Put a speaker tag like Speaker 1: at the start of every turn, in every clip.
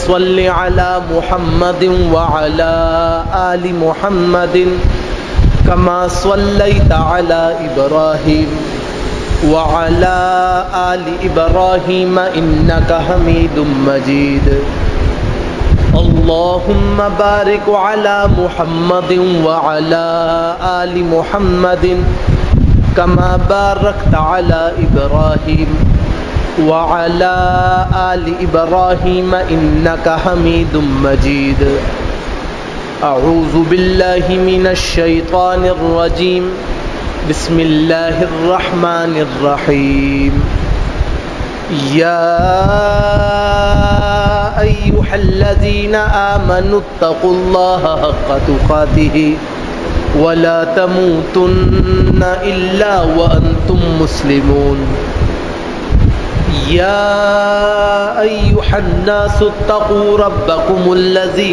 Speaker 1: صل على محمد وعلى آل محمد كما صليت على إبراهيم وعلى آل إبراهيم إنك حميد مجيد اللهم بارك على محمد وعلى آل محمد كما باركت على إبراهيم وعلى آل إبراهيم إنك حميد مجيد أعوذ بالله من الشيطان الرجيم بسم الله الرحمن الرحيم يا أيها الذين آمنوا اتقوا الله حق تقاته ولا تموتن إلا وأنتم مسلمون يا أيها الناس اتقوا ربكم الذي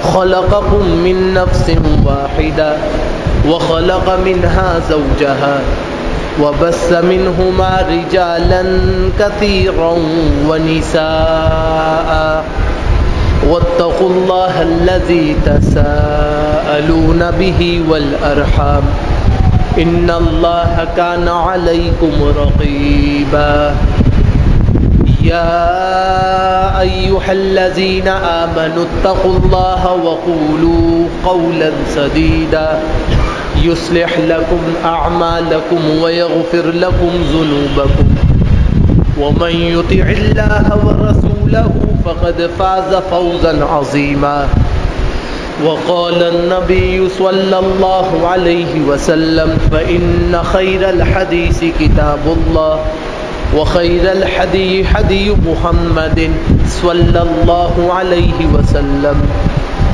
Speaker 1: خلقكم من نفس واحدة وخلق منها زوجها وبث منهما رجالا كثيرا ونساء واتقوا الله الذي تساءلون به والأرحام إن الله كان عليكم رقيبا يا أيها الذين آمنوا اتقوا الله وقولوا قولا سديدا يصلح لكم أعمالكم ويغفر لكم ذنوبكم ومن يطع الله ورسوله فقد فاز فوزا عظيما وقال النبي صلى الله عليه وسلم فإن خير الحديث كتاب الله وخير الحدي حدي محمد صلى الله عليه وسلم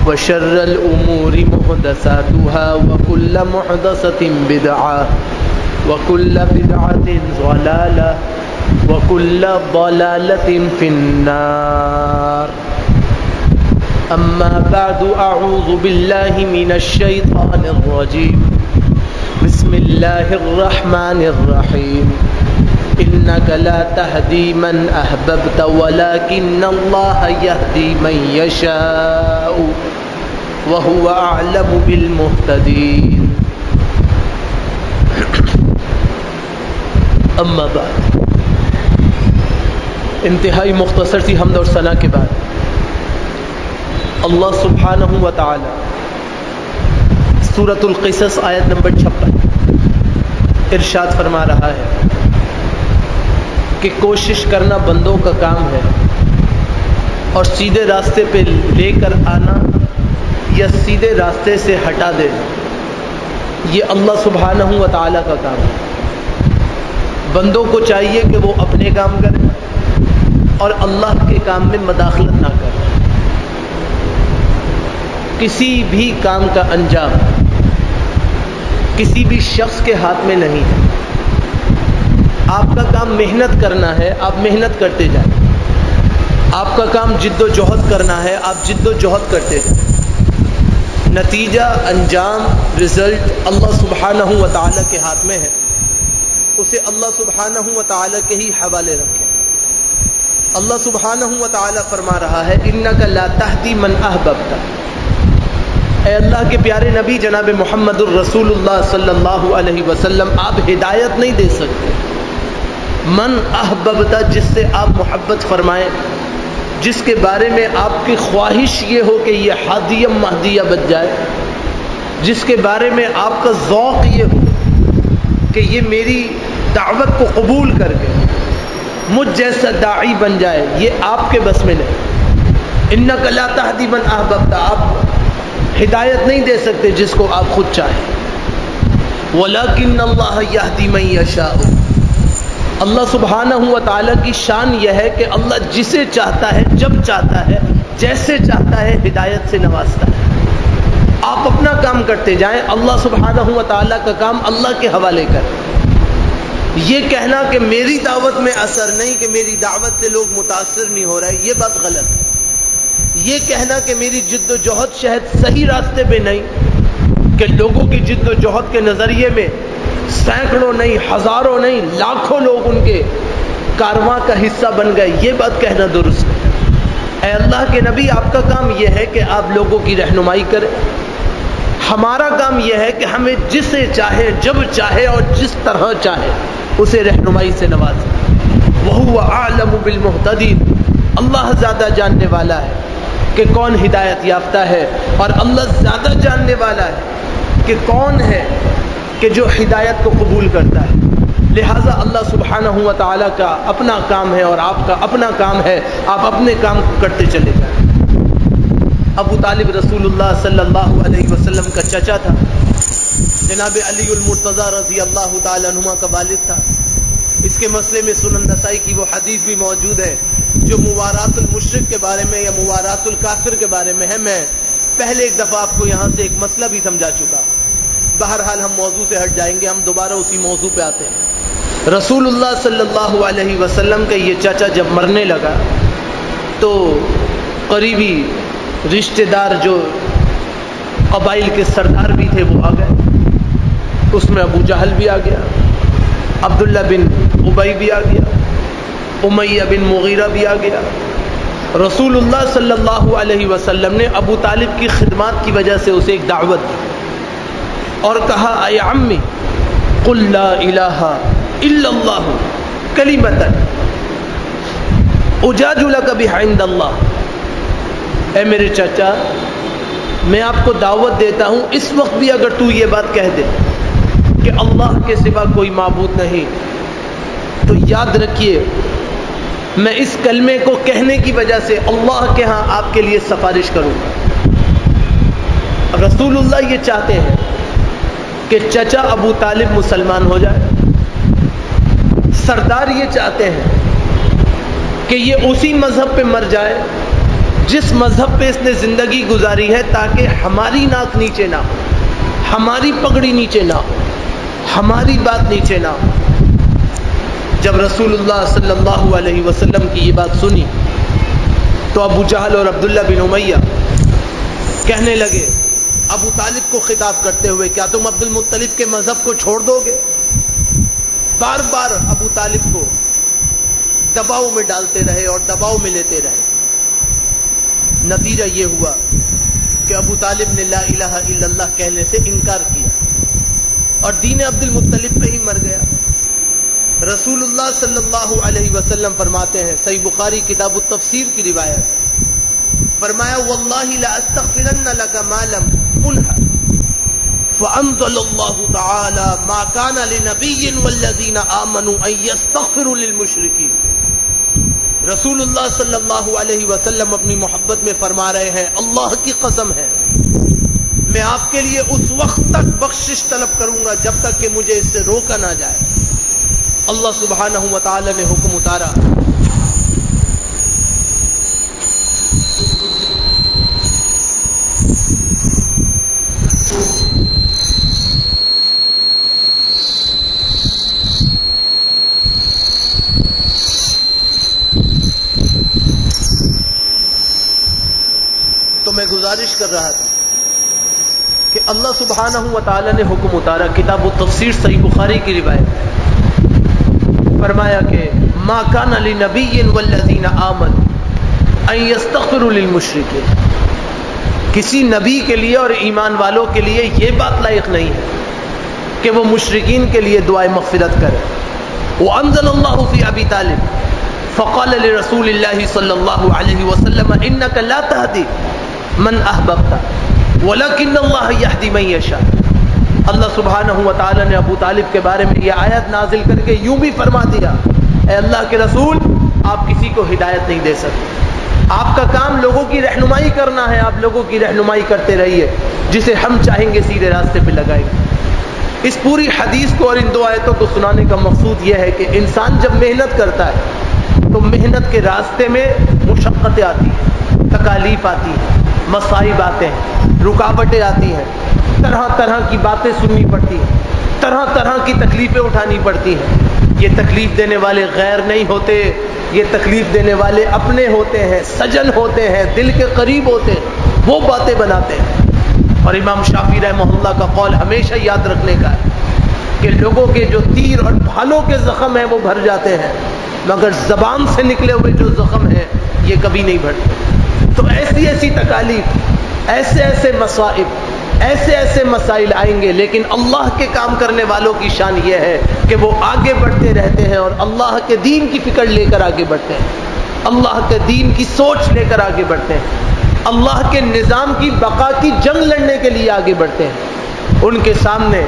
Speaker 1: وشر الأمور محدثاتها وكل محدثة بدعة وكل بدعة ضلالة وكل ضلالة في النار أما بعد أعوذ بالله من الشيطان الرجيم بسم الله الرحمن الرحيم إنك لا تهدي من أحببت ولكن الله يهدي من يشاء وهو أعلم بالمهتدين أما بعد انتہائی مختصر سی حمد اور ثنا کے بعد اللہ سبحانہ و تعالی سورۃ القصص آیت نمبر 56 ارشاد فرما رہا ہے کہ کوشش کرنا بندوں کا کام ہے اور سیدھے راستے پہ لے کر آنا یا سیدھے راستے سے ہٹا دینا یہ اللہ سبحانہ و تعالی کا کام ہے۔ بندوں کو چاہیے کہ وہ اپنے کام کریں اور اللہ کے کام میں مداخلت نہ کریں۔ کسی بھی کام کا انجام کسی بھی شخص کے ہاتھ میں نہیں ہے۔ آپ کا کام محنت کرنا ہے، آپ محنت کرتے جائیں۔ آپ کا کام جد و جہد کرنا ہے، آپ جد و جہد کرتے جائیں۔ نتیجہ، انجام، رزلٹ اللہ سبحانہ و تعالیٰ کے ہاتھ میں ہے، اسے اللہ سبحانہ و تعالیٰ کے ہی حوالے رکھیں۔ اللہ سبحانہ و تعالیٰ فرما رہا ہے انک لا تہدی من احببت، اے اللہ کے پیارے نبی جناب محمد الرسول اللہ صلی اللہ علیہ وسلم آپ ہدایت نہیں دے سکتے من احببت، جس سے آپ محبت فرمائیں، جس کے بارے میں آپ کی خواہش یہ ہو کہ یہ ہادیہ مہدیہ بن جائے، جس کے بارے میں آپ کا ذوق یہ ہو کہ یہ میری دعوت کو قبول کر کے مجھ جیسا داعی بن جائے، یہ آپ کے بس میں نہیں۔ انک لا تہدی من احببت، آپ ہدایت نہیں دے سکتے جس کو آپ خود چاہیں۔ ولیکن اللہ یہدی من یشاء، اللہ سبحانہ و تعالیٰ کی شان یہ ہے کہ اللہ جسے چاہتا ہے، جب چاہتا ہے، جیسے چاہتا ہے ہدایت سے نوازتا ہے۔ آپ اپنا کام کرتے جائیں، اللہ سبحانہ و تعالیٰ کا کام اللہ کے حوالے کریں۔ یہ کہنا کہ میری دعوت میں اثر نہیں، کہ میری دعوت سے لوگ متاثر نہیں ہو رہے، یہ بات غلط ہے۔ یہ کہنا کہ میری جد و جہد شاید صحیح راستے پہ نہیں، کہ لوگوں کی جد و جہد کے نظریے میں سینکڑوں نہیں، ہزاروں نہیں، لاکھوں لوگ ان کے کارواں کا حصہ بن گئے، یہ بات کہنا درست ہے۔ اے اللہ کے نبی آپ کا کام یہ ہے کہ آپ لوگوں کی رہنمائی کریں، ہمارا کام یہ ہے کہ ہمیں جسے چاہے جب چاہے اور جس طرح چاہے اسے رہنمائی سے نوازیں۔ وَهُوَ أَعْلَمُ بِالْمُهْتَدِينَ، اللہ زیادہ جاننے والا ہے کہ کون ہدایت یافتہ ہے، اور اللہ زیادہ جاننے والا ہے کہ کون ہے کہ جو ہدایت کو قبول کرتا ہے۔ لہٰذا اللہ سبحانہ و تعالیٰ کا اپنا کام ہے اور آپ کا اپنا کام ہے، آپ اپنے کام کو کرتے چلے جائیں۔ ابو طالب رسول اللہ صلی اللہ علیہ وسلم کا چچا تھا، جناب علی المرتضیٰ رضی اللہ تعالیٰ عنہما کا والد تھا۔ اس کے مسئلے میں سنن نسائی کی وہ حدیث بھی موجود ہے جو موارات المشرک کے بارے میں یا موارات الکافر کے بارے میں ہے۔ میں پہلے ایک دفعہ آپ کو یہاں سے ایک مسئلہ بھی سمجھا چکا، بہرحال ہم موضوع سے ہٹ جائیں گے، ہم دوبارہ اسی موضوع پہ آتے ہیں۔ رسول اللہ صلی اللہ علیہ وسلم کا یہ چچا جب مرنے لگا تو قریبی رشتہ دار جو قبائل کے سردار بھی تھے وہ آ گئے، اس میں ابو جہل بھی آ گیا، عبداللہ بن ابی بھی آ گیا، امیہ بن مغیرہ بھی آ گیا۔ رسول اللہ صلی اللہ علیہ وسلم نے ابو طالب کی خدمات کی وجہ سے اسے ایک دعوت دی اور کہا اے عمی قل لا الہ الا اللہ کلمۃ اجاج لک بہا عند اللہ۔ اے میرے چچا، میں آپ کو دعوت دیتا ہوں، اس وقت بھی اگر تو یہ بات کہہ دے کہ اللہ کے سوا کوئی معبود نہیں، تو یاد رکھیے میں اس کلمے کو کہنے کی وجہ سے اللہ کے ہاں آپ کے لیے سفارش کروں گا۔ رسول اللہ یہ چاہتے ہیں کہ چچا ابو طالب مسلمان ہو جائے، سردار یہ چاہتے ہیں کہ یہ اسی مذہب پہ مر جائے جس مذہب پہ اس نے زندگی گزاری ہے، تاکہ ہماری ناک نیچے نہ ہو، ہماری پگڑی نیچے نہ ہو، ہماری بات نیچے نہ ہو۔ جب رسول اللہ صلی اللہ علیہ وسلم کی یہ بات سنی تو ابو جہل اور عبداللہ بن امیہ کہنے لگے ابو طالب کو خطاب کرتے ہوئے، کیا تم عبد المطلب کے مذہب کو چھوڑ دو گے؟ بار بار ابو طالب کو دباؤ میں ڈالتے رہے اور دباؤ میں لیتے رہے۔ نتیجہ یہ ہوا کہ ابو طالب نے لا الہ الا اللہ کہنے سے انکار کیا اور دین عبد المطلب پہ ہی مر گیا۔ رسول اللہ صلی اللہ علیہ وسلم فرماتے ہیں، صحیح بخاری کتاب التفسیر کی روایت، فرمایا واللہ لا استغفرن لک ما لم انہ فانزل اللہ تعالی ما کان لنبی والذین آمنوا ان یستغفروا للمشرکین۔ رسول اللہ صلی اللہ علیہ وسلم اپنی محبت میں فرما رہے ہیں، اللہ کی قسم ہے میں آپ کے لیے اس وقت تک بخشش طلب کروں گا جب تک کہ مجھے اس سے روکا نہ جائے۔ اللہ سبحانہ و تعالی نے حکم اتارا، تو میں گزارش کر رہا تھا کہ اللہ سبحانہ و تعالی نے حکم اتارا، کتاب التفسیر صحیح بخاری کی روایت، فرمایا کہ ما کان لنبی والذین آمنوا ان یستغفروا للمشرکین، کسی نبی کے لیے اور ایمان والوں کے لیے یہ بات لائق نہیں ہے کہ وہ مشرکین کے لیے دعائے مغفرت کرے۔ وانزل اللہ فی ابی طالب فقال لرسول اللہ صلی اللہ علیہ وسلم انک لا تہدی من احببت ولکن اللہ یہدی من یشاء۔ اللہ سبحانہ و تعالی نے ابو طالب کے بارے میں یہ آیت نازل کر کے یوں بھی فرما دیا، اے اللہ کے رسول آپ کسی کو ہدایت نہیں دے سکتے، آپ کا کام لوگوں کی رہنمائی کرنا ہے، آپ لوگوں کی رہنمائی کرتے رہیے، جسے ہم چاہیں گے سیدھے راستے پہ لگائیں گے۔ اس پوری حدیث کو اور ان دو آیتوں کو سنانے کا مقصود یہ ہے کہ انسان جب محنت کرتا ہے تو محنت کے راستے میں مشقتیں آتی ہیں، تکالیف آتی ہیں، مصائب آتے ہیں، رکاوٹیں آتی ہیں، طرح طرح کی باتیں سننی پڑتی ہیں، طرح طرح کی تکلیفیں اٹھانی پڑتی ہیں۔ یہ تکلیف دینے والے غیر نہیں ہوتے، یہ تکلیف دینے والے اپنے ہوتے ہیں، سجن ہوتے ہیں، دل کے قریب ہوتے ہیں، وہ باتیں بناتے ہیں۔ اور امام شافعی رحمہ اللہ کا قول ہمیشہ یاد رکھنے کا ہے کہ لوگوں کے جو تیر اور بھالوں کے زخم ہیں وہ بھر جاتے ہیں، مگر زبان سے نکلے ہوئے جو زخم ہیں یہ کبھی نہیں بھرتے۔ تو ایسی ایسی تکالیف، ایسے ایسے مصائب، ایسے ایسے مسائل آئیں گے، لیکن اللہ کے کام کرنے والوں کی شان یہ ہے کہ وہ آگے بڑھتے رہتے ہیں اور اللہ کے دین کی فکر لے کر آگے بڑھتے ہیں، اللہ کے دین کی سوچ لے کر آگے بڑھتے ہیں، اللہ کے نظام کی بقا کی جنگ لڑنے کے لیے آگے بڑھتے ہیں۔ ان کے سامنے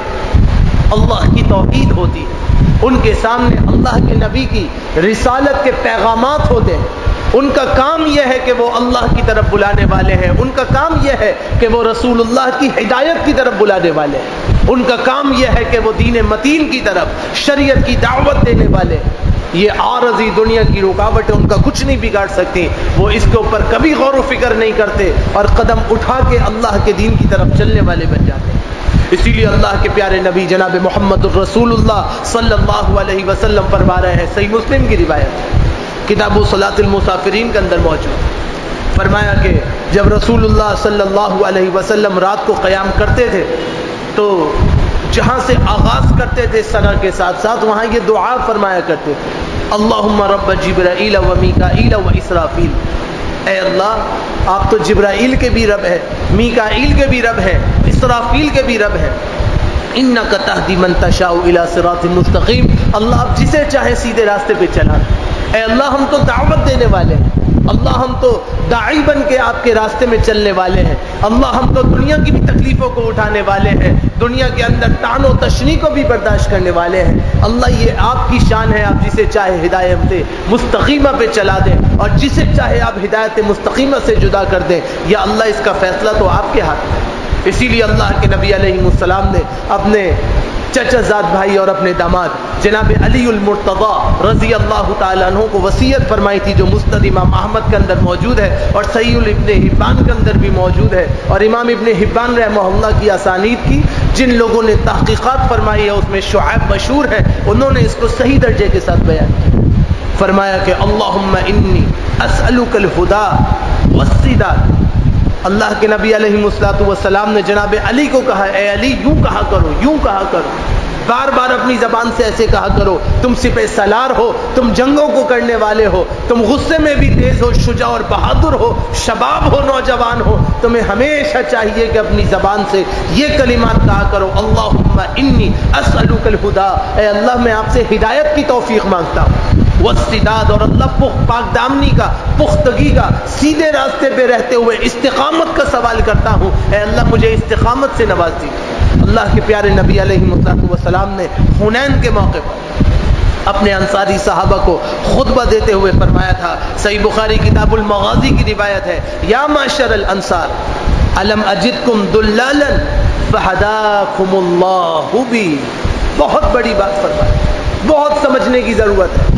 Speaker 1: اللہ کی توحید ہوتی ہے، ان کے سامنے اللہ کے نبی کی رسالت کے پیغامات ہوتے ہیں، ان کا کام یہ ہے کہ وہ اللہ کی طرف بلانے والے ہیں، ان کا کام یہ ہے کہ وہ رسول اللہ کی ہدایت کی طرف بلانے والے ہیں، ان کا کام یہ ہے کہ وہ دین متین کی طرف شریعت کی دعوت دینے والے ہیں۔ یہ عارضی دنیا کی رکاوٹیں ان کا کچھ نہیں بگاڑ سکتی، وہ اس کے اوپر کبھی غور و فکر نہیں کرتے اور قدم اٹھا کے اللہ کے دین کی طرف چلنے والے بن جاتے ہیں۔ اسی لیے اللہ کے پیارے نبی جناب محمد الرسول اللہ صلی اللہ علیہ وسلم فرما رہے ہیں، صحیح مسلم کی روایت کتاب صلاۃ المسافرین کے اندر موجود، فرمایا کہ جب رسول اللہ صلی اللہ علیہ وسلم رات کو قیام کرتے تھے تو جہاں سے آغاز کرتے تھے ثنا کے ساتھ ساتھ وہاں یہ دعا فرمایا کرتے تھے، اللہم رب جبرائیل و میکائیل و اسرافیل، اے اللہ آپ تو جبرائیل کے بھی رب ہے، میکائیل کے بھی رب ہے، اسرافیل کے بھی رب ہے، انک تہدی من تشاء الی صراط مستقیم، اللہ آپ جسے چاہے سیدھے راستے پہ چلا، اے اللہ ہم تو دعوت دینے والے ہیں، اللہ ہم تو داعی بن کے آپ کے راستے میں چلنے والے ہیں، اللہ ہم تو دنیا کی بھی تکلیفوں کو اٹھانے والے ہیں، دنیا کے اندر طعن و تشنیع کو بھی برداشت کرنے والے ہیں، اللہ یہ آپ کی شان ہے، آپ جسے چاہے ہدایت مستقیمہ پہ چلا دیں اور جسے چاہے آپ ہدایت مستقیمہ سے جدا کر دیں، یا اللہ اس کا فیصلہ تو آپ کے ہاتھ میں ہے۔ اسی لیے اللہ کے نبی علیہ السلام نے اپنے چچا زاد بھائی اور اپنے داماد جناب علی المرتضی رضی اللہ تعالیٰ عنہ کو وصیت فرمائی تھی، جو مسند امام احمد کے اندر موجود ہے اور صحیح ابن حبان کے اندر بھی موجود ہے، اور امام ابن حبان رحمہ اللہ کی اسانید کی جن لوگوں نے تحقیقات فرمائی ہے اس میں شعیب مشہور ہے، انہوں نے اس کو صحیح درجے کے ساتھ بیان کیا۔ فرمایا کہ اللہم انی اسألک الہدی والسداد، اللہ کے نبی علیہ السلام نے جناب علی کو کہا، اے علی یوں کہا کرو، یوں کہا کرو، بار بار اپنی زبان سے ایسے کہا کرو، تم سپہ سالار ہو، تم جنگوں کو کرنے والے ہو، تم غصے میں بھی تیز ہو، شجاع اور بہادر ہو، شباب ہو، نوجوان ہو، تمہیں ہمیشہ چاہیے کہ اپنی زبان سے یہ کلمات کہا کرو، اللہم انی اسألک الہدی، اے اللہ میں آپ سے ہدایت کی توفیق مانگتا ہوں، والسداد، اور اللہ پاک دامنی کا، پختگی کا، سیدھے راستے پہ رہتے ہوئے استقامت کا سوال کرتا ہوں، اے اللہ مجھے استقامت سے نواز دیجیے۔ اللہ کے پیارے نبی علیہ السلام نے حنین کے موقع پر اپنے انصاری صحابہ کو خطبہ دیتے ہوئے فرمایا تھا، صحیح بخاری کتاب المغازی کی روایت ہے، یا معشر الانصار الم اجدکم دلالا فہداکم اللہ بی، بہت بڑی بات فرمائی، بہت سمجھنے کی ضرورت ہے۔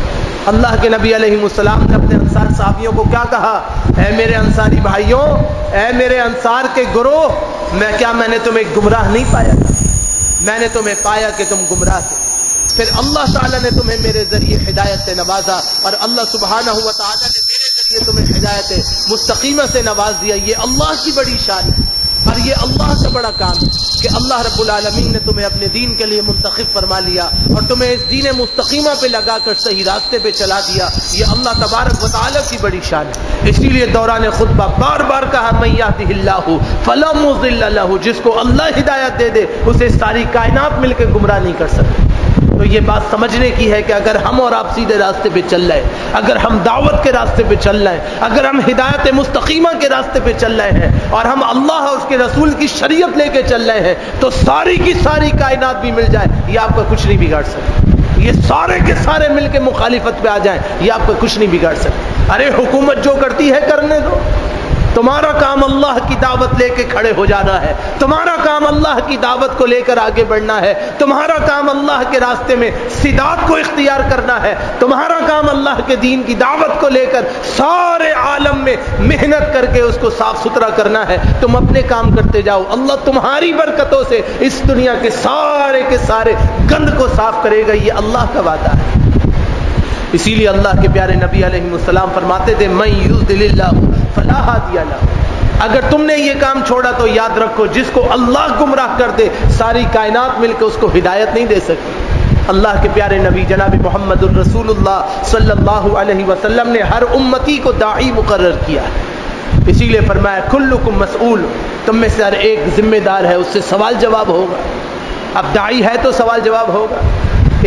Speaker 1: اللہ کے نبی علیہ السلام نے اپنے انصار صحابیوں کو کیا کہا، اے میرے انصاری بھائیوں، اے میرے انصار کے گروہ، میں نے تمہیں گمراہ نہیں پایا تھا، میں نے تمہیں پایا کہ تم گمراہ تھے، پھر اللہ تعالیٰ نے تمہیں میرے ذریعے ہدایت سے نوازا، اور اللہ سبحانہ و تعالیٰ نے میرے ذریعے تمہیں ہدایت مستقیمہ سے نواز دیا۔ یہ اللہ کی بڑی شان ہے اور یہ اللہ کا بڑا کام ہے کہ اللہ رب العالمین نے تمہیں اپنے دین کے لیے منتخب فرما لیا اور تمہیں اس دین مستقیمہ پہ لگا کر صحیح راستے پہ چلا دیا۔ یہ اللہ تبارک و تعالیٰ کی بڑی شان ہے۔ اسی لیے دوران خطبہ بار بار کہا، من یہدہ اللہ فلا مضل لہ، جس کو اللہ ہدایت دے دے اسے ساری کائنات مل کے گمراہ نہیں کر سکتے۔ تو یہ بات سمجھنے کی ہے کہ اگر ہم اور آپ سیدھے راستے پہ چل رہے ہیں، اگر ہم دعوت کے راستے پہ چل رہے ہیں، اگر ہم ہدایت مستقیمہ کے راستے پہ چل رہے ہیں اور ہم اللہ اور اس کے رسول کی شریعت لے کے چل رہے ہیں، تو ساری کی ساری کائنات بھی مل جائے یہ آپ کا کچھ نہیں بگاڑ سکتے، یہ سارے کے سارے مل کے مخالفت پہ آ جائیں یہ آپ کا کچھ نہیں بگاڑ سکتے۔ ارے حکومت جو کرتی ہے کرنے دو، تمہارا کام اللہ کی دعوت لے کے کھڑے ہو جانا ہے، تمہارا کام اللہ کی دعوت کو لے کر آگے بڑھنا ہے، تمہارا کام اللہ کے راستے میں سداد کو اختیار کرنا ہے، تمہارا کام اللہ کے دین کی دعوت کو لے کر سارے عالم میں محنت کر کے اس کو صاف ستھرا کرنا ہے۔ تم اپنے کام کرتے جاؤ، اللہ تمہاری برکتوں سے اس دنیا کے سارے گند کو صاف کرے گا، یہ اللہ کا وعدہ ہے۔ اسی لیے اللہ کے پیارے نبی علیہ السلام فرماتے تھے، من یضلل اللہ فلا ہادی لہ، اگر تم نے یہ کام چھوڑا تو یاد رکھو جس کو اللہ گمراہ کر دے ساری کائنات مل کے اس کو ہدایت نہیں دے سکتی۔ اللہ کے پیارے نبی جناب محمد الرسول اللہ صلی اللہ علیہ وسلم نے ہر امتی کو داعی مقرر کیا ہے، اسی لیے فرمایا کلکم مسئول، تم میں سے ہر ایک ذمہ دار ہے، اس سے سوال جواب ہوگا۔ اب داعی ہے تو سوال جواب ہوگا،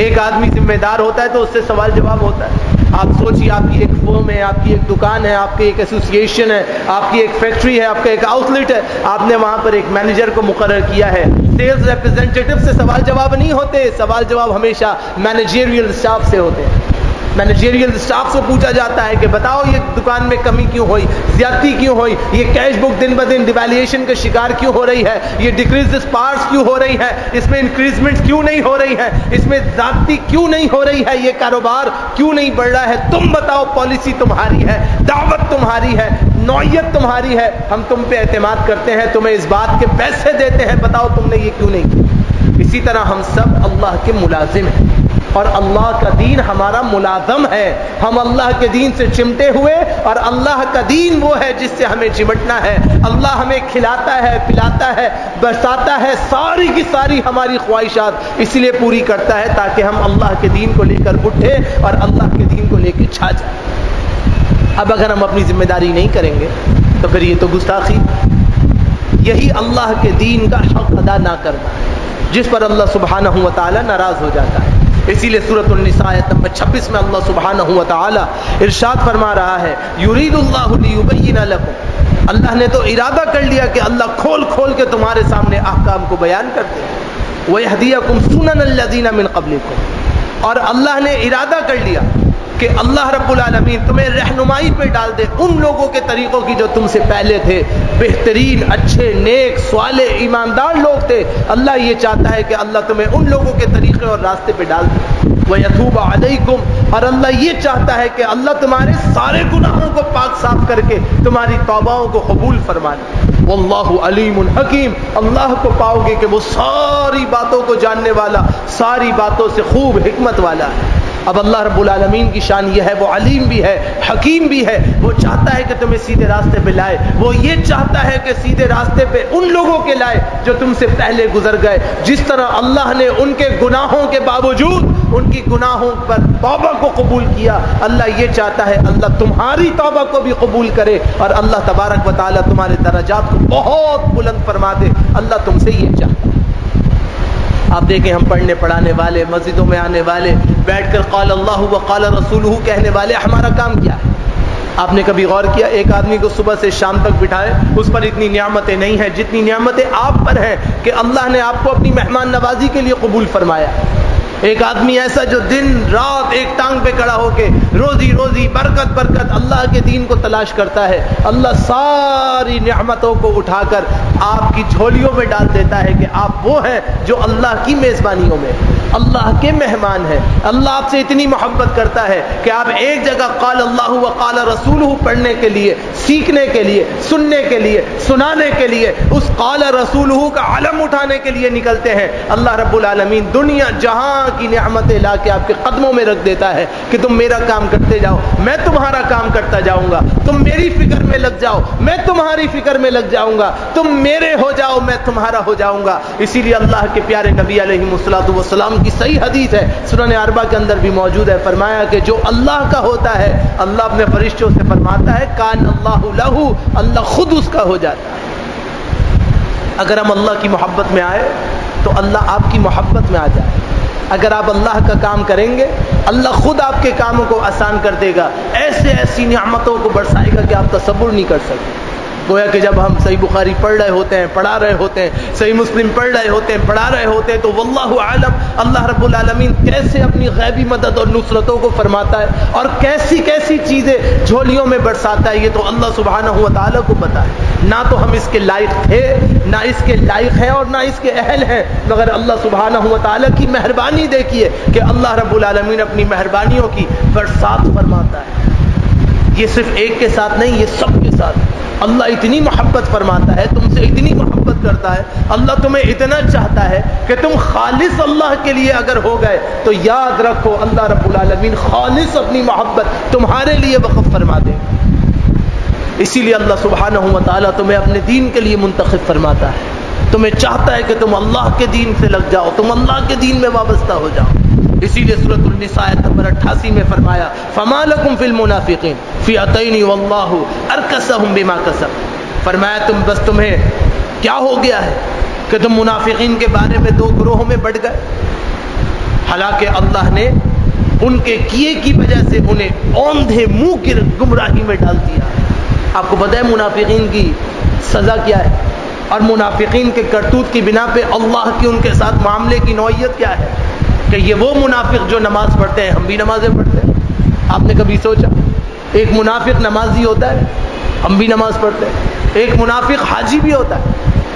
Speaker 1: ایک آدمی ذمہ دار ہوتا ہے تو اس سے سوال جواب ہوتا ہے۔ آپ سوچیے، آپ کی ایک فرم ہے، آپ کی ایک دکان ہے، آپ کی ایک ایسوسیشن ہے، آپ کی ایک فیکٹری ہے، آپ کا ایک آؤٹ لیٹ ہے، آپ نے وہاں پر ایک مینیجر کو مقرر کیا ہے، سیلز ریپرزینٹیٹو سے سوال جواب نہیں ہوتے، سوال جواب ہمیشہ مینیجریل اسٹاف سے ہوتے ہیں۔ مینیجریل اسٹاف سے پوچھا جاتا ہے کہ بتاؤ یہ دکان میں کمی کیوں ہوئی، زیادتی کیوں ہوئی، یہ کیش بک دن بدن ڈیویلیشن کا شکار کیوں ہو رہی ہے، یہ ڈیکریز پارٹس کیوں ہو رہی ہے، اس میں انکریزمنٹ کیوں نہیں ہو رہی ہے، اس میں زیادتی کیوں نہیں ہو رہی ہے، یہ کاروبار کیوں نہیں بڑھ رہا ہے، تم بتاؤ، پالیسی تمہاری ہے، دعوت تمہاری ہے، نوعیت تمہاری ہے، ہم تم پہ اعتماد کرتے ہیں، تمہیں اس بات کے پیسے دیتے ہیں، بتاؤ تم نے یہ کیوں نہیں کیا۔ اسی طرح ہم سب اللہ کے ملازم ہیں اور اللہ کا دین ہمارا ملازم ہے، ہم اللہ کے دین سے چمٹے ہوئے، اور اللہ کا دین وہ ہے جس سے ہمیں چمٹنا ہے۔ اللہ ہمیں کھلاتا ہے، پلاتا ہے، برساتا ہے، ساری کی ساری ہماری خواہشات اس لیے پوری کرتا ہے تاکہ ہم اللہ کے دین کو لے کر اٹھے اور اللہ کے دین کو لے کے چھا جائیں۔ اب اگر ہم اپنی ذمہ داری نہیں کریں گے تو پھر یہ تو گستاخی، یہی اللہ کے دین کا حق ادا نہ کرنا ہے جس پر اللہ سبحانہ و تعالی ناراض ہو جاتا ہے۔ اسی لیے سورۃ النساء آیت نمبر 26 میں اللہ سبحانہ و تعالی ارشاد فرما رہا ہے، یرید اللہ لیبین لکم، اللہ نے تو ارادہ کر لیا کہ اللہ کھول کھول کے تمہارے سامنے احکام کو بیان کرتے ہیں، ویہدیکم سنن الذین من قبلکم، اور اللہ نے ارادہ کر لیا کہ اللہ رب العالمین تمہیں رہنمائی پہ ڈال دے ان لوگوں کے طریقوں کی جو تم سے پہلے تھے، بہترین، اچھے، نیک، صالح، ایماندار لوگ تھے۔ اللہ یہ چاہتا ہے کہ اللہ تمہیں ان لوگوں کے طریقے اور راستے پہ ڈال دے، وَيَتُوبَ عَلَيْكُمْ، اور اللہ یہ چاہتا ہے کہ اللہ تمہارے سارے گناہوں کو پاک صاف کر کے تمہاری توباؤں کو قبول فرما لے۔ واللہ علیم حکیم، اللہ کو پاؤ گے کہ وہ ساری باتوں کو جاننے والا، ساری باتوں سے خوب حکمت والا ہے۔ اب اللہ رب العالمین کی شان یہ ہے، وہ علیم بھی ہے، حکیم بھی ہے، وہ چاہتا ہے کہ تمہیں سیدھے راستے پہ لائے، وہ یہ چاہتا ہے کہ سیدھے راستے پہ ان لوگوں کے لائے جو تم سے پہلے گزر گئے، جس طرح اللہ نے ان کے گناہوں کے باوجود ان کی گناہوں پر توبہ کو قبول کیا، اللہ یہ چاہتا ہے اللہ تمہاری توبہ کو بھی قبول کرے اور اللہ تبارک و تعالیٰ تمہارے درجات کو بہت بلند فرما دے۔ اللہ تم سے یہ چاہتا ہے۔ آپ دیکھیں، ہم پڑھنے پڑھانے والے، مسجدوں میں آنے والے، بیٹھ کر قال اللہ و قال رسولہ کہنے والے، ہمارا کام کیا ہے؟ آپ نے کبھی غور کیا ایک آدمی کو صبح سے شام تک بٹھائے، اس پر اتنی نعمتیں نہیں ہیں جتنی نعمتیں آپ پر ہیں کہ اللہ نے آپ کو اپنی مہمان نوازی کے لیے قبول فرمایا۔ ایک آدمی ایسا جو دن رات ایک ٹانگ پہ کھڑا ہو کے روزی روزی، برکت برکت اللہ کے دین کو تلاش کرتا ہے، اللہ ساری نعمتوں کو اٹھا کر آپ کی جھولیوں میں ڈال دیتا ہے کہ آپ وہ ہیں جو اللہ کی میزبانیوں میں، اللہ کے مہمان ہیں۔ اللہ آپ سے اتنی محبت کرتا ہے کہ آپ ایک جگہ قال اللہ و قال رسولہ پڑھنے کے لیے، سیکھنے کے لیے، سننے کے لیے، سنانے کے لیے، اس قال رسولہ کا علم اٹھانے کے لیے نکلتے ہیں۔ اللہ رب العالمین دنیا جہاں کی نعمتیں لا کے آپ کے قدموں میں رکھ دیتا ہے کہ تم میرا کام کرتے جاؤ، میں تمہارا کام کرتا جاؤں گا، تم میری فکر میں لگ جاؤ، میں تمہاری فکر میں لگ جاؤں گا، تم میرے ہو جاؤ، میں تمہارا ہو جاؤں گا۔ اسی لیے اللہ کے پیارے نبی علیہ الصلوۃ والسلام کی صحیح حدیث ہے، سنن اربعہ کے اندر بھی موجود ہے، فرمایا کہ جو اللہ کا ہوتا ہے اللہ اپنے فرشتوں سے فرماتا ہے کان اللہ لہ، اللہ خود اس کا ہو جاتا ہے۔ اگر ہم اللہ کی محبت میں آئے تو اللہ آپ کی محبت میں آ جائے۔ اگر آپ اللہ کا کام کریں گے اللہ خود آپ کے کاموں کو آسان کر دے گا، ایسی نعمتوں کو برسائے گا کہ آپ تصور نہیں کر سکتے۔ گویا کہ جب ہم صحیح بخاری پڑھ رہے ہوتے ہیں، پڑھا رہے ہوتے ہیں، صحیح مسلم پڑھ رہے ہوتے ہیں، پڑھا رہے ہوتے ہیں، تو واللہ عالم اللہ رب العالمین کیسے اپنی غیبی مدد اور نصرتوں کو فرماتا ہے اور کیسی کیسی چیزیں جھولیوں میں برساتا ہے، یہ تو اللہ سبحانہ و تعالیٰ کو پتا ہے۔ نہ تو ہم اس کے لائق تھے، نہ اس کے لائق ہیں اور نہ اس کے اہل ہیں، مگر اللہ سبحانہ و تعالیٰ کی مہربانی دیکھیے کہ اللہ رب العالمین اپنی مہربانیوں کی برسات فرماتا ہے۔ یہ صرف ایک کے ساتھ نہیں، یہ سب کے ساتھ۔ اللہ اتنی محبت فرماتا ہے، تم سے اتنی محبت کرتا ہے، اللہ تمہیں اتنا چاہتا ہے کہ تم خالص اللہ کے لیے اگر ہو گئے تو یاد رکھو اللہ رب العالمین خالص اپنی محبت تمہارے لیے وقف فرما دے۔ اسی لیے اللہ سبحانہ و تعالیٰ تمہیں اپنے دین کے لیے منتخب فرماتا ہے، تمہیں چاہتا ہے کہ تم اللہ کے دین سے لگ جاؤ، تم اللہ کے دین میں وابستہ ہو جاؤ۔ اسی لیے سورۃ النساء آیت نمبر 88 میں فرمایا فما لکم فی المنافقین فئتین واللہ ارکسہم بما کسبوا، فرمایا تمہیں کیا ہو گیا ہے کہ تم منافقین کے بارے میں دو گروہوں میں بٹ گئے، حالانکہ اللہ نے ان کے کیے کی وجہ سے انہیں اوندھے منہ کی گمراہی میں ڈال دیا۔ آپ کو پتہ ہے منافقین کی سزا کیا ہے، اور منافقین کے کرتوت کی بنا پہ اللہ کی ان کے ساتھ معاملے کی نوعیت کیا ہے کہ یہ وہ منافق جو نماز پڑھتے ہیں، ہم بھی نمازیں پڑھتے ہیں۔ آپ نے کبھی سوچا ایک منافق نمازی ہوتا ہے، ہم بھی نماز پڑھتے ہیں، ایک منافق حاجی بھی ہوتا ہے،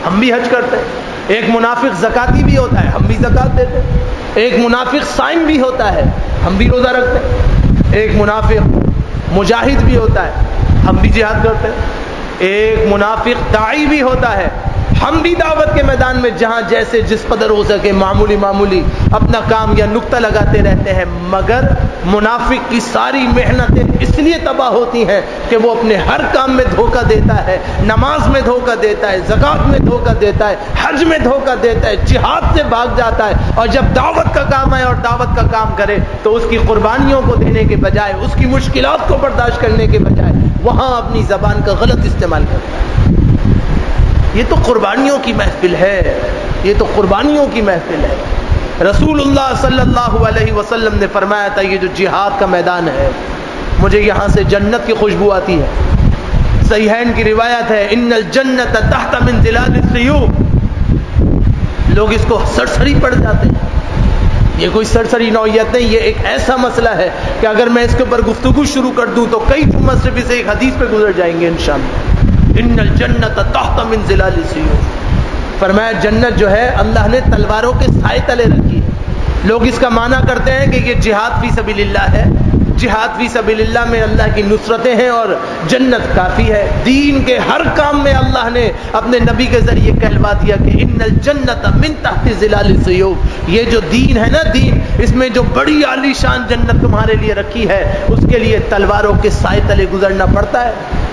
Speaker 1: ہم بھی حج کرتے ہیں، ایک منافق زکاتی بھی ہوتا ہے، ہم بھی زکات دیتے ہیں، ایک منافق صائم بھی ہوتا ہے، ہم بھی روزہ رکھتے ہیں، ایک منافق مجاہد بھی ہوتا ہے، ہم بھی جہاد کرتے ہیں، ایک منافق داعی بھی ہوتا ہے، ہم بھی دعوت کے میدان میں جہاں جیسے جس قدر ہو سکے معمولی اپنا کام یا نکتہ لگاتے رہتے ہیں، مگر منافق کی ساری محنتیں اس لیے تباہ ہوتی ہیں کہ وہ اپنے ہر کام میں دھوکہ دیتا ہے، نماز میں دھوکہ دیتا ہے، زکوٰۃ میں دھوکہ دیتا ہے، حج میں دھوکہ دیتا ہے، جہاد سے بھاگ جاتا ہے، اور جب دعوت کا کام آئے اور دعوت کا کام کرے تو اس کی قربانیوں کو دینے کے بجائے، اس کی مشکلات کو برداشت کرنے کے بجائے وہاں اپنی زبان کا غلط استعمال کرتا ہے۔ یہ تو قربانیوں کی محفل ہے، یہ تو قربانیوں کی محفل ہے۔ رسول اللہ صلی اللہ علیہ وسلم نے فرمایا تھا یہ جو جہاد کا میدان ہے، مجھے یہاں سے جنت کی خوشبو آتی ہے۔ صحیحین کی روایت ہے ان الجنت تحت من ظلال السیوف، لوگ اس کو سرسری پڑھ جاتے ہیں، یہ کوئی سرسری نوعیت نہیں، یہ ایک ایسا مسئلہ ہے کہ اگر میں اس کے اوپر گفتگو شروع کر دوں تو کئی جمعہ صرف اس ایک حدیث پہ گزر جائیں گے انشاءاللہ۔ ان الجنت تحت من ظلال السیوف، فرمایا جنت جو ہے اللہ نے تلواروں کے سائے تلے رکھی ہے۔ لوگ اس کا معنی کرتے ہیں کہ یہ جہاد فی سبیل اللہ ہے، جہاد فی سبیل اللہ میں اللہ کی نصرتیں ہیں اور جنت کافی ہے۔ دین کے ہر کام میں اللہ نے اپنے نبی کے ذریعے کہلوا دیا کہ ان الجنت من تحت ظلال السیوف، یہ جو دین ہے نا، دین اس میں جو بڑی عالی شان جنت تمہارے لیے رکھی ہے، اس کے لیے تلواروں کے سائے تلے گزرنا پڑتا ہے،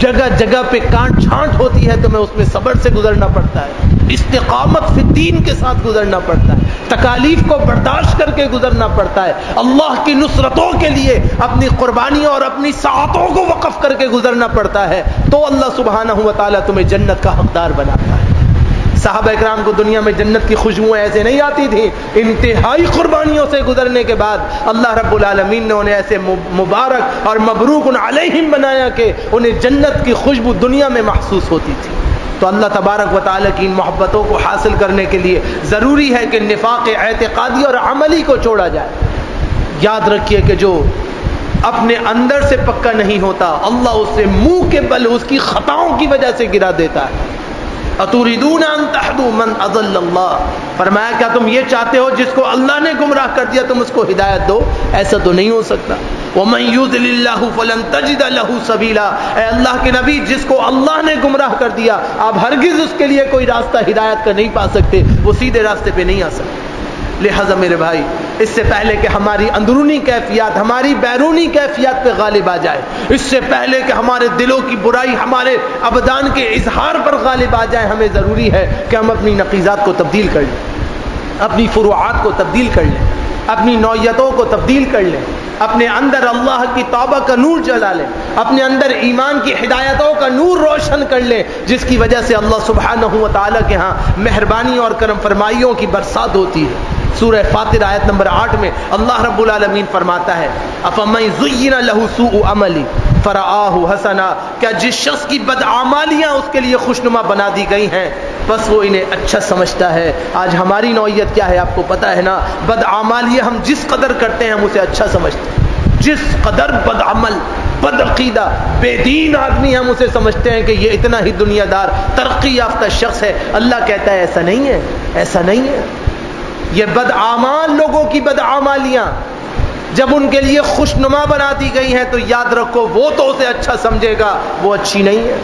Speaker 1: جگہ جگہ پہ کانٹ چھانٹ ہوتی ہے، تمہیں اس میں صبر سے گزرنا پڑتا ہے، استقامت فی الدین کے ساتھ گزرنا پڑتا ہے، تکالیف کو برداشت کر کے گزرنا پڑتا ہے، اللہ کی نصرتوں کے لیے اپنی قربانیوں اور اپنی ساعتوں کو وقف کر کے گزرنا پڑتا ہے، تو اللہ سبحانہ و تعالیٰ تمہیں جنت کا حقدار بناتا ہے۔ صحابہ اکرام کو دنیا میں جنت کی خوشبوئیں ایسے نہیں آتی تھیں، انتہائی قربانیوں سے گزرنے کے بعد اللہ رب العالمین نے انہیں ایسے مبارک اور مبروک علیہم بنایا کہ انہیں جنت کی خوشبو دنیا میں محسوس ہوتی تھی۔ تو اللہ تبارک و تعالیٰ کی ان محبتوں کو حاصل کرنے کے لیے ضروری ہے کہ نفاق اعتقادی اور عملی کو چھوڑا جائے۔ یاد رکھیے کہ جو اپنے اندر سے پکا نہیں ہوتا، اللہ اسے منہ کے بل اس کی خطاؤں کی وجہ سے گرا دیتا ہے۔ اتریدون ان تهدوا من اضل اللہ، فرمایا کیا تم یہ چاہتے ہو جس کو اللہ نے گمراہ کر دیا تم اس کو ہدایت دو؟ ایسا تو نہیں ہو سکتا۔ ومن یضلل اللہ فلن تجد له سبیلا، اے اللہ کے نبی جس کو اللہ نے گمراہ کر دیا آپ ہرگز اس کے لیے کوئی راستہ ہدایت کا نہیں پا سکتے، وہ سیدھے راستے پہ نہیں آ سکتے۔ لہذا میرے بھائی، اس سے پہلے کہ ہماری اندرونی کیفیات ہماری بیرونی کیفیات پہ غالب آ جائے، اس سے پہلے کہ ہمارے دلوں کی برائی ہمارے ابدان کے اظہار پر غالب آ جائے، ہمیں ضروری ہے کہ ہم اپنی نقیضات کو تبدیل کر لیں، اپنی فروعات کو تبدیل کر لیں، اپنی نوعیتوں کو تبدیل کر لیں، اپنے اندر اللہ کی توبہ کا نور جلا لیں، اپنے اندر ایمان کی ہدایتوں کا نور روشن کر لیں، جس کی وجہ سے اللہ سبحانہ و تعالیٰ کے ہاں مہربانی اور کرم فرمائیوں کی برسات ہوتی ہے۔ سورہ فاطر آیت نمبر 8 میں اللہ رب العالمین فرماتا ہے افمن زین له سوء عملی فرآہ حسنا، کیا جس شخص کی بدعمالیاں اس کے لیے خوشنما بنا دی گئی ہیں بس وہ انہیں اچھا سمجھتا ہے۔ آج ہماری نوعیت کیا ہے آپ کو پتہ ہے نا، بدعمالیاں ہم جس قدر کرتے ہیں ہم اسے اچھا سمجھتے ہیں، جس قدر بدعمل بدعقیدہ بے دین آدمی ہم اسے سمجھتے ہیں کہ یہ اتنا ہی دنیا دار ترقی یافتہ شخص ہے۔ اللہ کہتا ہے ایسا نہیں ہے، ایسا نہیں ہے۔ یہ بدعمال لوگوں کی بدعمالیاں جب ان کے لیے خوشنما بنا دی گئی ہیں تو یاد رکھو وہ تو اسے اچھا سمجھے گا، وہ اچھی نہیں ہے۔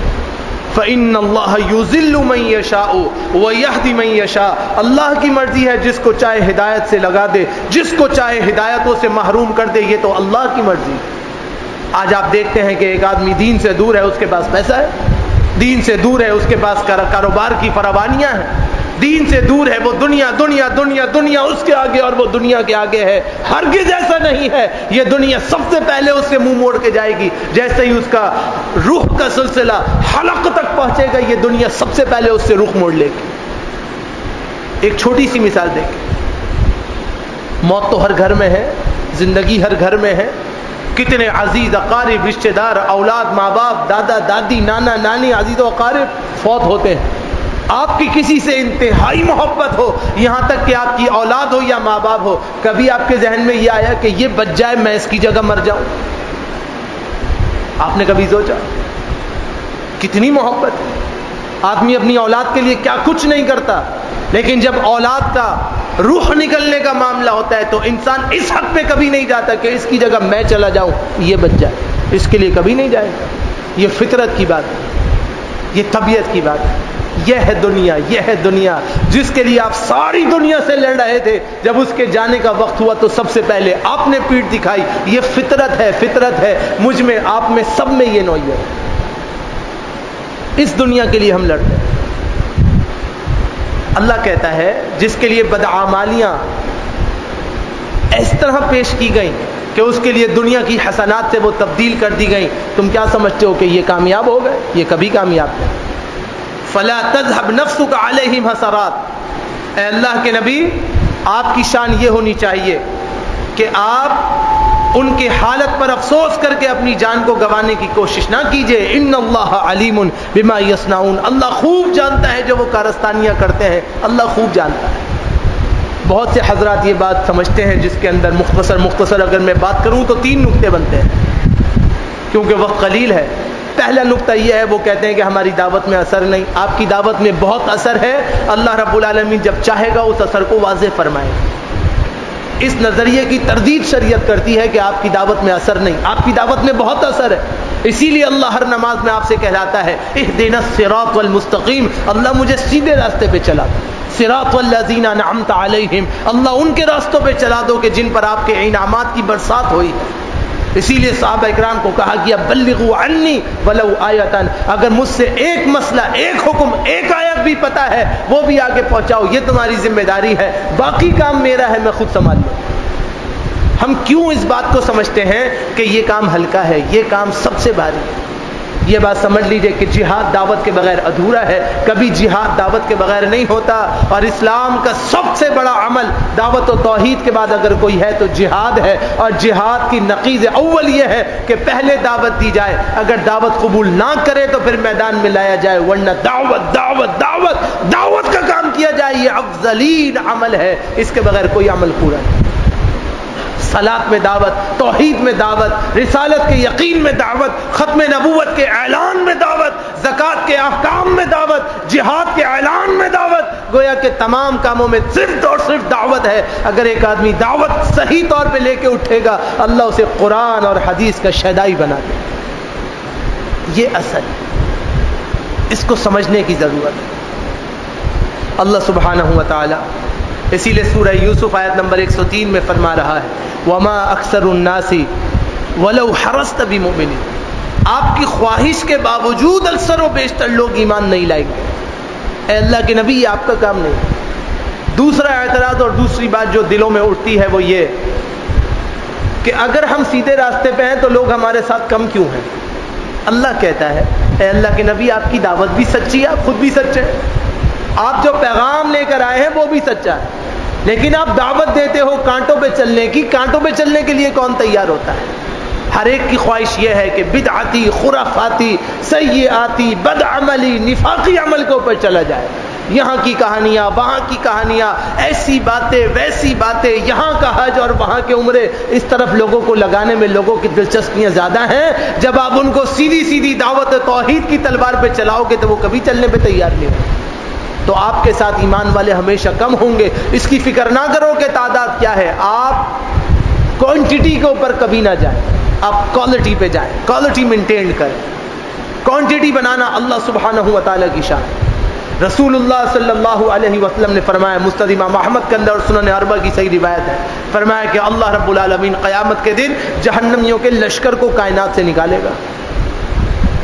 Speaker 1: فَإِنَّ اللَّهَ يُضِلُّ مَن يَشَاءُ وَيَهْدِي مَن يَشَاءُ، اللہ کی مرضی ہے جس کو چاہے ہدایت سے لگا دے، جس کو چاہے ہدایتوں سے محروم کر دے، یہ تو اللہ کی مرضی ہے۔ آج آپ دیکھتے ہیں کہ ایک آدمی دین سے دور ہے، اس کے پاس پیسہ ہے، دین سے دور ہے، اس کے پاس کاروبار کی فراوانیاں ہیں، دین سے دور ہے، وہ دنیا دنیا دنیا دنیا اس کے آگے اور وہ دنیا کے آگے ہے. ہرگز ایسا نہیں ہے. یہ دنیا سب سے پہلے اس سے منہ موڑ کے جائے گی. جیسے ہی اس کا روح کا سلسلہ حلق تک پہنچے گا، یہ دنیا سب سے پہلے اس سے رخ موڑ لے گی. ایک چھوٹی سی مثال دیکھیں. موت تو ہر گھر میں ہے، زندگی ہر گھر میں ہے. کتنے عزیز اقارب، رشتہ دار، اولاد، ماں باپ، دادا دادی، نانا نانی، عزیز و اقارب فوت ہوتے ہیں. آپ کی کسی سے انتہائی محبت ہو، یہاں تک کہ آپ کی اولاد ہو یا ماں باپ ہو، کبھی آپ کے ذہن میں یہ آیا کہ یہ بچ جائے میں اس کی جگہ مر جاؤں؟ آپ نے کبھی سوچا؟ کتنی محبت ہے. آدمی اپنی اولاد کے لیے کیا کچھ نہیں کرتا، لیکن جب اولاد کا روح نکلنے کا معاملہ ہوتا ہے تو انسان اس حق پہ کبھی نہیں جاتا کہ اس کی جگہ میں چلا جاؤں، یہ بچ جائے. اس کے لیے کبھی نہیں جائے گا. یہ فطرت کی بات ہے، یہ طبیعت کی بات ہے. یہ ہے دنیا، یہ ہے دنیا جس کے لیے آپ ساری دنیا سے لڑ رہے تھے. جب اس کے جانے کا وقت ہوا تو سب سے پہلے آپ نے پیٹھ دکھائی. یہ فطرت ہے، فطرت ہے. مجھ میں، آپ میں، سب میں یہ نوعیت ہے. اس دنیا کے لیے ہم لڑتے ہیں. اللہ کہتا ہے جس کے لیے بدعمالیاں اس طرح پیش کی گئیں کہ اس کے لیے دنیا کی حسنات سے وہ تبدیل کر دی گئیں، تم کیا سمجھتے ہو کہ یہ کامیاب ہو گئے؟ یہ کبھی کامیاب نہیں. فلا تذهب نفسك عليهم حسرات. اے اللہ کے نبی، آپ کی شان یہ ہونی چاہیے کہ آپ ان کے حالت پر افسوس کر کے اپنی جان کو گنوانے کی کوشش نہ کیجئے. ان اللہ علیم بما یصنعون. اللہ خوب جانتا ہے جو وہ کارستانیاں کرتے ہیں. اللہ خوب جانتا ہے. بہت سے حضرات یہ بات سمجھتے ہیں جس کے اندر مختصر اگر میں بات کروں تو 3 نقطے بنتے ہیں کیونکہ وقت قلیل ہے. پہلا نقطہ یہ ہے، وہ کہتے ہیں کہ ہماری دعوت میں اثر نہیں. آپ کی دعوت میں بہت اثر ہے. اللہ رب العالمین جب چاہے گا اس اثر کو واضح فرمائے. اس نظریے کی تردید شریعت کرتی ہے کہ آپ کی دعوت میں اثر نہیں. آپ کی دعوت میں بہت اثر ہے. اسی لیے اللہ ہر نماز میں آپ سے کہلاتا ہے اہدنا الصراط المستقیم. اللہ مجھے سیدھے راستے پہ چلا دو. صراط الذین انعمت علیہم. اللہ ان کے راستوں پہ چلا دو کہ جن پر آپ کے انعامات کی برسات ہوئی. اسی لیے صحابہ اکرام کو کہا گیا بلغوا عنی ولو آیۃ. اگر مجھ سے ایک مسئلہ، ایک حکم، ایک آیت بھی پتہ ہے وہ بھی آگے پہنچاؤ. یہ تمہاری ذمہ داری ہے. باقی کام میرا ہے، میں خود سنبھال لوں. ہم کیوں اس بات کو سمجھتے ہیں کہ یہ کام ہلکا ہے، یہ کام سب سے بھاری ہے؟ یہ بات سمجھ لیجئے کہ جہاد دعوت کے بغیر ادھورا ہے. کبھی جہاد دعوت کے بغیر نہیں ہوتا. اور اسلام کا سب سے بڑا عمل دعوت و توحید کے بعد اگر کوئی ہے تو جہاد ہے. اور جہاد کی نقیض اول یہ ہے کہ پہلے دعوت دی جائے، اگر دعوت قبول نہ کرے تو پھر میدان میں لایا جائے، ورنہ دعوت دعوت دعوت دعوت کا کام کیا جائے. یہ افضلین عمل ہے، اس کے بغیر کوئی عمل پورا نہیں. صلاۃ میں دعوت، توحید میں دعوت، رسالت کے یقین میں دعوت، ختم نبوت کے اعلان میں دعوت، زکوٰۃ کے احکام میں دعوت، جہاد کے اعلان میں دعوت. گویا کہ تمام کاموں میں صرف اور صرف دعوت ہے. اگر ایک آدمی دعوت صحیح طور پہ لے کے اٹھے گا، اللہ اسے قرآن اور حدیث کا شہدائی بنا دے. یہ اصل ہے، اس کو سمجھنے کی ضرورت ہے. اللہ سبحانہ و تعالی اسی لیے سورہ یوسف آیت نمبر 103 میں فرما رہا ہے وما اکثر الناس ولو حرصت بمؤمنین. آپ کی خواہش کے باوجود اکثر و بیشتر لوگ ایمان نہیں لائیں گے. اے اللہ کے نبی، یہ آپ کا کام نہیں. دوسرا اعتراض اور دوسری بات جو دلوں میں اٹھتی ہے وہ یہ کہ اگر ہم سیدھے راستے پہ ہیں تو لوگ ہمارے ساتھ کم کیوں ہیں؟ اللہ کہتا ہے اے اللہ کے نبی، آپ کی دعوت بھی سچی ہے، آپ خود بھی سچے ہیں. آپ جو پیغام لے کر آئے ہیں وہ بھی سچا ہے، لیکن آپ دعوت دیتے ہو کانٹوں پہ چلنے کی. کانٹوں پہ چلنے کے لیے کون تیار ہوتا ہے؟ ہر ایک کی خواہش یہ ہے کہ بدعتی، خرافاتی، سیئاتی، بدعملی، نفاقی عمل کے اوپر چلا جائے. یہاں کی کہانیاں، وہاں کی کہانیاں، ایسی باتیں ویسی باتیں، یہاں کا حج اور وہاں کے عمرے، اس طرف لوگوں کو لگانے میں لوگوں کی دلچسپیاں زیادہ ہیں. جب آپ ان کو سیدھی سیدھی دعوت توحید کی تلوار پہ چلاؤ گے تو وہ کبھی چلنے پہ تیار نہیں ہوں. تو آپ کے ساتھ ایمان والے ہمیشہ کم ہوں گے. اس کی فکر نہ کرو کہ تعداد کیا ہے. آپ کوانٹٹی کے اوپر کبھی نہ جائیں، آپ کوالٹی پہ جائیں. کوالٹی مینٹین کریں. کوانٹٹی بنانا اللہ سبحانہ و تعالیٰ کی شان. رسول اللہ صلی اللہ علیہ وسلم نے فرمایا، مستند امام احمد کے اندر اور سنن اربعہ کی صحیح روایت ہے، فرمایا کہ اللہ رب العالمین قیامت کے دن جہنمیوں کے لشکر کو کائنات سے نکالے گا.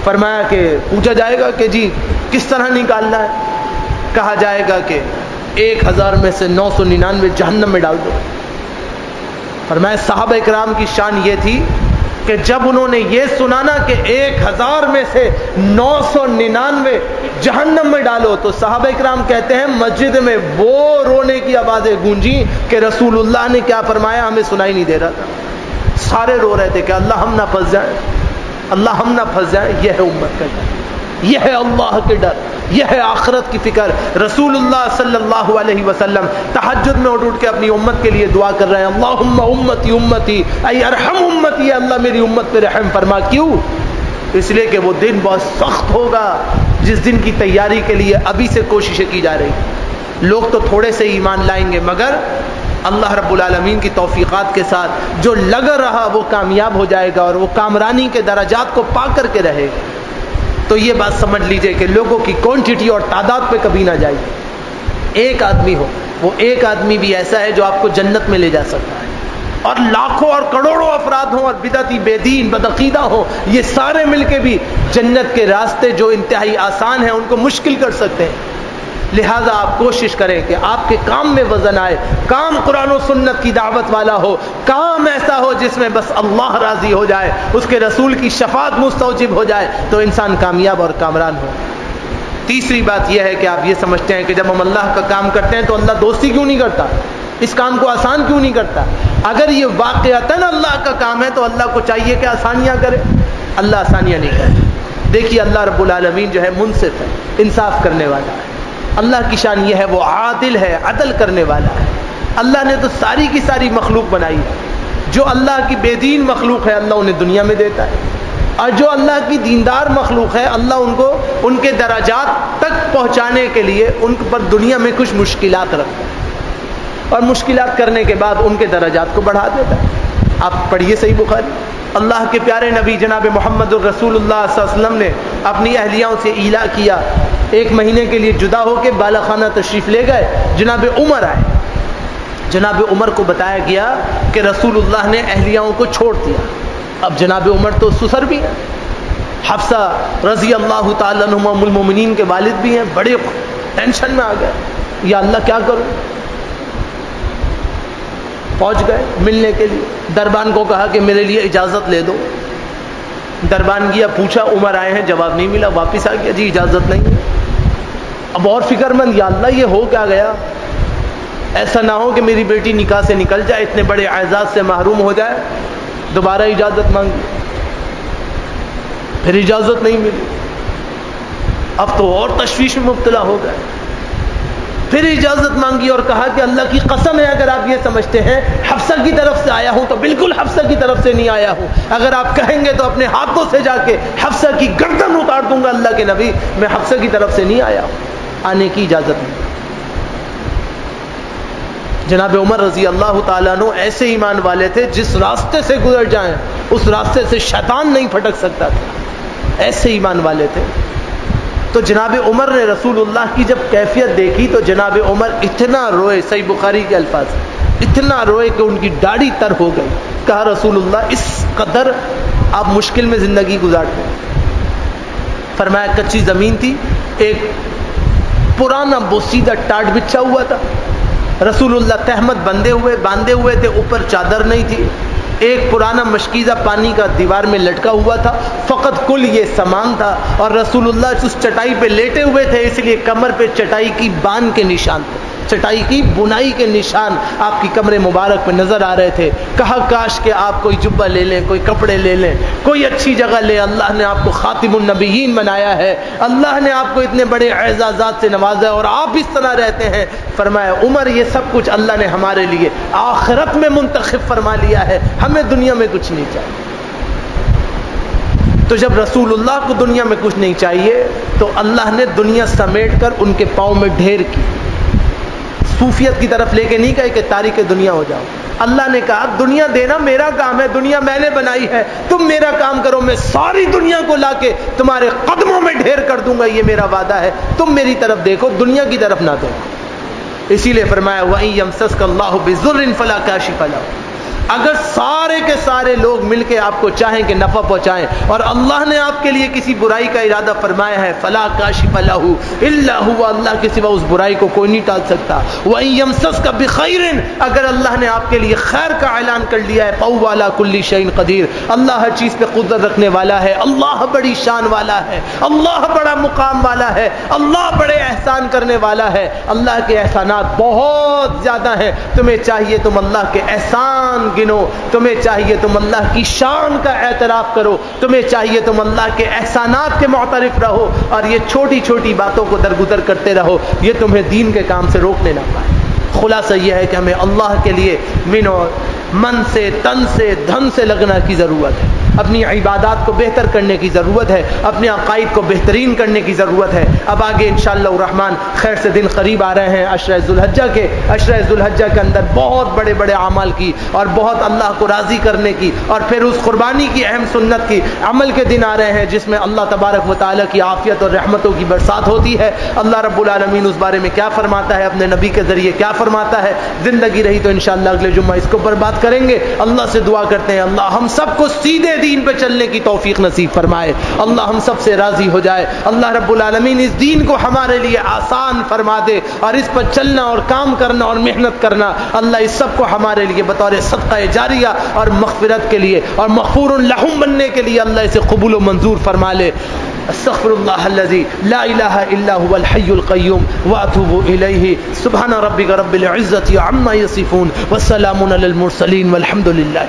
Speaker 1: فرمایا کہ پوچھا جائے گا کہ جی کس طرح نکالنا ہے؟ کہا جائے گا کہ 1000 میں سے 999 جہنم میں ڈال دو۔ فرمایا صحابہ کرام کی شان یہ تھی کہ جب انہوں نے یہ سنا نا کہ 1000 میں سے 999 جہنم میں ڈالو، تو صحابہ کرام کہتے ہیں مسجد میں وہ رونے کی آوازیں گونجی کہ رسول اللہ نے کیا فرمایا ہمیں سنائی نہیں دے رہا تھا۔ سارے رو رہے تھے کہ اللہ ہم نہ پھنس جائیں، اللہ ہم نہ پھنس جائیں۔ یہ ہے امت کا ڈر، یہ ہے اللہ کے ڈر، یہ ہے آخرت کی فکر۔ رسول اللہ صلی اللہ علیہ وسلم تہجد میں اٹھ کے اپنی امت کے لیے دعا کر رہے ہیں، اللہم امتی امتی ای ارحم امتی، اللہ میری امت پہ رحم فرما۔ کیوں؟ اس لیے کہ وہ دن بہت سخت ہوگا جس دن کی تیاری کے لیے ابھی سے کوششیں کی جا رہی۔ لوگ تو تھوڑے سے ایمان لائیں گے، مگر اللہ رب العالمین کی توفیقات کے ساتھ جو لگا رہا وہ کامیاب ہو جائے گا اور وہ کامرانی کے درجات کو پا کر کے رہے گا۔ تو یہ بات سمجھ لیجئے کہ لوگوں کی کوانٹٹی اور تعداد پہ کبھی نہ جائیے۔ ایک آدمی ہو، وہ ایک آدمی بھی ایسا ہے جو آپ کو جنت میں لے جا سکتا ہے، اور لاکھوں اور کروڑوں افراد ہوں اور بدعتی بے دین بدعقیدہ ہوں، یہ سارے مل کے بھی جنت کے راستے جو انتہائی آسان ہیں ان کو مشکل کر سکتے ہیں۔ لہذا آپ کوشش کریں کہ آپ کے کام میں وزن آئے، کام قرآن و سنت کی دعوت والا ہو، کام ایسا ہو جس میں بس اللہ راضی ہو جائے، اس کے رسول کی شفاعت مستوجب ہو جائے، تو انسان کامیاب اور کامران ہو۔ تیسری بات یہ ہے کہ آپ یہ سمجھتے ہیں کہ جب ہم اللہ کا کام کرتے ہیں تو اللہ دوستی کیوں نہیں کرتا، اس کام کو آسان کیوں نہیں کرتا؟ اگر یہ واقعتاً اللہ کا کام ہے تو اللہ کو چاہیے کہ آسانیاں کرے، اللہ آسانیاں نہیں کرے۔ دیکھیے اللہ رب العالمین جو ہے منصف ہے، انصاف کرنے والا ہے۔ اللہ کی شان یہ ہے وہ عادل ہے، عدل کرنے والا ہے۔ اللہ نے تو ساری کی ساری مخلوق بنائی ہے، جو اللہ کی بے دین مخلوق ہے اللہ انہیں دنیا میں دیتا ہے، اور جو اللہ کی دیندار مخلوق ہے اللہ ان کو ان کے درجات تک پہنچانے کے لیے ان پر دنیا میں کچھ مشکلات رکھتا ہے، اور مشکلات کرنے کے بعد ان کے درجات کو بڑھا دیتا ہے۔ آپ پڑھیے صحیح بخاری، اللہ کے پیارے نبی جناب محمد الرسول اللہ صلی اللہ علیہ وسلم نے اپنی اہلیاؤں سے ایلا کیا، 1 مہینے کے لیے جدا ہو کے بالا خانہ تشریف لے گئے۔ جناب عمر آئے، جناب عمر کو بتایا گیا کہ رسول اللہ نے اہلیاؤں کو چھوڑ دیا۔ اب جناب عمر تو سسر بھی ہیں، حفصہ رضی اللہ تعالیٰ عنہما ام المومنین کے والد بھی ہیں، بڑے ٹینشن میں آ گئے، یا اللہ کیا کروں؟ پہنچ گئے ملنے کے لیے، دربان کو کہا کہ میرے لیے اجازت لے دو۔ دربان گیا، پوچھا عمر آئے ہیں، جواب نہیں ملا، واپس آ گیا، جی اجازت نہیں ہے۔ اب اور فکر مند، یا اللہ یہ ہو کیا گیا؟ ایسا نہ ہو کہ میری بیٹی نکاح سے نکل جائے، اتنے بڑے اعزاز سے محروم ہو جائے۔ دوبارہ اجازت مانگی، پھر اجازت نہیں ملی، اب تو اور تشویش میں مبتلا ہو گئے۔ پھر اجازت مانگی اور کہا کہ اللہ کی قسم ہے اگر آپ یہ سمجھتے ہیں حفصہ کی طرف سے آیا ہوں تو بالکل حفصہ کی طرف سے نہیں آیا ہوں، اگر آپ کہیں گے تو اپنے ہاتھوں سے جا کے حفصہ کی گردن اتار دوں گا، اللہ کے نبی میں حفصہ کی طرف سے نہیں آیا ہوں، آنے کی اجازت نہیں۔ جناب عمر رضی اللہ تعالیٰ عنہ ایسے ایمان والے تھے جس راستے سے گزر جائیں اس راستے سے شیطان نہیں پھٹک سکتا تھا، ایسے ایمان والے تھے۔ تو جناب عمر نے رسول اللہ کی جب کیفیت دیکھی تو جناب عمر اتنا روئے، صحیح بخاری کے الفاظ، اتنا روئے کہ ان کی داڑھی تر ہو گئی۔ کہا رسول اللہ اس قدر آپ مشکل میں زندگی گزارتے ہیں؟ فرمایا کچی زمین تھی، ایک پرانا بوسیدہ ٹاٹ بچھا ہوا تھا، رسول اللہ تہمت باندھے ہوئے تھے، اوپر چادر نہیں تھی، ایک پرانا مشکیزہ پانی کا دیوار میں لٹکا ہوا تھا، فقط کل یہ سامان تھا، اور رسول اللہ اس چٹائی پہ لیٹے ہوئے تھے، اس لیے کمر پہ چٹائی کی بان کے نشان تھے، چٹائی کی بنائی کے نشان آپ کی کمر مبارک پہ نظر آ رہے تھے۔ کہا کاش کہ آپ کوئی جبہ لے لیں، کوئی کپڑے لے لیں، کوئی اچھی جگہ لیں، اللہ نے آپ کو خاتم النبیین بنایا ہے، اللہ نے آپ کو اتنے بڑے اعزازات سے نوازا ہے اور آپ اس طرح رہتے ہیں۔ فرمایا عمر یہ سب کچھ اللہ نے ہمارے لیے آخرت میں منتخب فرما لیا ہے، ہمیں دنیا میں کچھ نہیں چاہیے۔ تو جب رسول اللہ کو دنیا میں کچھ نہیں چاہیے تو اللہ نے دنیا سمیٹ کر ان کے پاؤں میں ڈھیر کی، صوفیت کی طرف لے کے نہیں کہے کہ تاریخ دنیا ہو جاؤ۔ اللہ نے کہا دنیا دینا میرا کام ہے، دنیا میں نے بنائی ہے، تم میرا کام کرو، میں ساری دنیا کو لا کے تمہارے قدموں میں ڈھیر کر دوں گا، یہ میرا وعدہ ہے، تم میری طرف دیکھو، دنیا کی طرف نہ دیکھو۔ اسی لیے فرمایا وَإِن يَمْسَسْكَ اللَّهُ بِضُرٍّ فَلَا كَاشِفَ لَهُ، اگر سارے کے سارے لوگ مل کے آپ کو چاہیں کہ نفع پہنچائیں اور اللہ نے آپ کے لیے کسی برائی کا ارادہ فرمایا ہے فلا کاشف لہ الا هو، اللہ کے سوا اس برائی کو کوئی نہیں ٹال سکتا. وَإِن يَمْسَسْكَ بِخَيْرٍ، اگر اللہ نے آپ کے لیے خیر کا اعلان کر لیا ہے فَهُوَ عَلَى كُلِّ شَيْءٍ قدیر، اللہ ہر چیز پہ قدرت رکھنے والا ہے، اللہ بڑی شان والا ہے، اللہ بڑا مقام والا ہے، اللہ بڑے احسان کرنے والا ہے. اللہ کے احسانات بہت زیادہ ہیں. تمہیں چاہیے تم اللہ کے احسان گنو، تمہیں چاہیے تم اللہ کی شان کا اعتراف کرو، تمہیں چاہیے تم اللہ کے احسانات کے معترف رہو، اور یہ چھوٹی چھوٹی باتوں کو درگزر کرتے رہو، یہ تمہیں دین کے کام سے روکنے نہ پائے. خلاصہ یہ ہے کہ ہمیں اللہ کے لیے من سے، تن سے، دھن سے لگنا کی ضرورت ہے. اپنی عبادات کو بہتر کرنے کی ضرورت ہے، اپنے عقائد کو بہترین کرنے کی ضرورت ہے. اب آگے انشاءاللہ الرحمن خیر سے دن قریب آ رہے ہیں عشرہ ذوالحجہ کے. عشرہ ذوالحجہ کے اندر بہت بڑے بڑے اعمال کی اور بہت اللہ کو راضی کرنے کی اور پھر اس قربانی کی اہم سنت کی عمل کے دن آ رہے ہیں جس میں اللہ تبارک و تعالیٰ کی عافیت اور رحمتوں کی برسات ہوتی ہے. اللہ رب العالمین اس بارے میں کیا فرماتا ہے، اپنے نبی کے ذریعے کیا فرماتا ہے، زندگی رہی تو انشاءاللہ اگلے جمعہ اس کے اوپر بات کریں گے. اللہ سے دعا کرتے ہیں اللہ ہم سب کو سیدھے دین پہ چلنے کی توفیق نصیب فرمائے، اللہ ہم سب سے راضی ہو جائے. اللہ رب العالمین اس دین کو ہمارے لیے آسان فرما دے اور اس پر چلنا اور کام کرنا اور محنت کرنا اللہ اس سب کو ہمارے لیے بطور صدقہ جاریہ اور مغفرت کے لیے اور مغفور لہم بننے کے لیے اللہ اسے قبول و منظور فرما لے. استغفر اللہ الذی لا الہ الا هو الحی القیوم واتوب الیہ. سبحان ربک رب العزة عما یصفون والسلام علی المرسلین والحمد للہ.